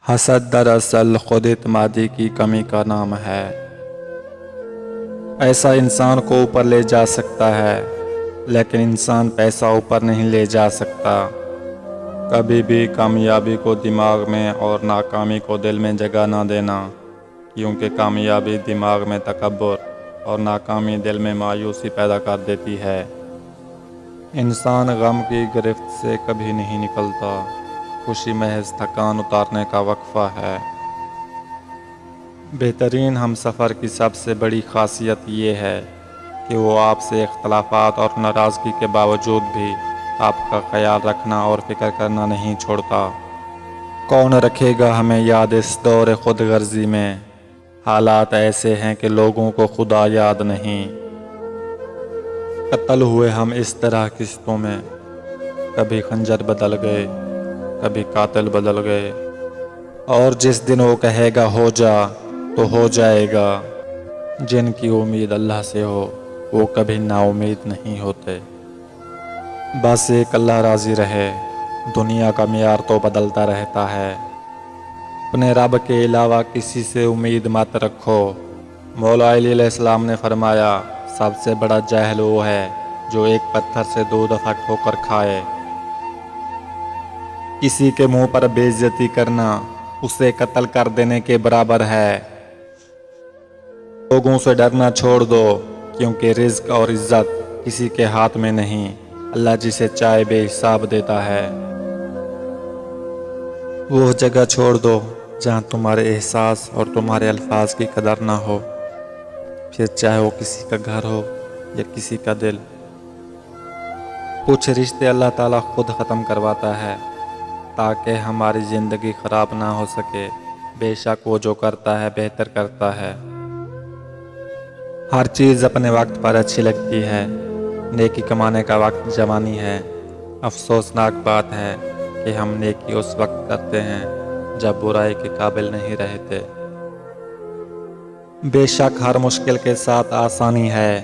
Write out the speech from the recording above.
حسد دراصل خود اعتمادی کی کمی کا نام ہے۔ ایسا انسان کو اوپر لے جا سکتا ہے، لیکن انسان پیسہ اوپر نہیں لے جا سکتا۔ کبھی بھی کامیابی کو دماغ میں اور ناکامی کو دل میں جگہ نہ دینا، کیونکہ کامیابی دماغ میں تکبر اور ناکامی دل میں مایوسی پیدا کر دیتی ہے۔ انسان غم کی گرفت سے کبھی نہیں نکلتا، خوشی محض تھکان اتارنے کا وقفہ ہے۔ بہترین ہم سفر کی سب سے بڑی خاصیت یہ ہے کہ وہ آپ سے اختلافات اور ناراضگی کے باوجود بھی آپ کا خیال رکھنا اور فکر کرنا نہیں چھوڑتا۔ کون رکھے گا ہمیں یاد اس دور خود غرضی میں؟ حالات ایسے ہیں کہ لوگوں کو خدا یاد نہیں۔ قتل ہوئے ہم اس طرح قسطوں میں، کبھی خنجر بدل گئے، کبھی قاتل بدل گئے، اور جس دن وہ کہے گا ہو جا تو ہو جائے گا۔ جن کی امید اللہ سے ہو وہ کبھی نا امید نہیں ہوتے۔ بس ایک اللہ راضی رہے، دنیا کا معیار تو بدلتا رہتا ہے۔ اپنے رب کے علاوہ کسی سے امید مت رکھو۔ مولا علی علیہ السلام نے فرمایا، سب سے بڑا جاہل وہ ہے جو ایک پتھر سے 2 دفعہ ٹھوکر کھائے۔ کسی کے منہ پر بے عزتی کرنا اسے قتل کر دینے کے برابر ہے۔ لوگوں سے ڈرنا چھوڑ دو، کیونکہ رزق اور عزت کسی کے ہاتھ میں نہیں، اللہ جسے چاہے بے حساب دیتا ہے۔ وہ جگہ چھوڑ دو جہاں تمہارے احساس اور تمہارے الفاظ کی قدر نہ ہو، پھر چاہے وہ کسی کا گھر ہو یا کسی کا دل۔ کچھ رشتے اللہ تعالیٰ خود ختم کرواتا ہے تاکہ ہماری زندگی خراب نہ ہو سکے۔ بے شک وہ جو کرتا ہے بہتر کرتا ہے۔ ہر چیز اپنے وقت پر اچھی لگتی ہے۔ نیکی کمانے کا وقت جوانی ہے۔ افسوسناک بات ہے کہ ہم نیکی اس وقت کرتے ہیں جب برائی کے قابل نہیں رہتے۔ بے شک ہر مشکل کے ساتھ آسانی ہے۔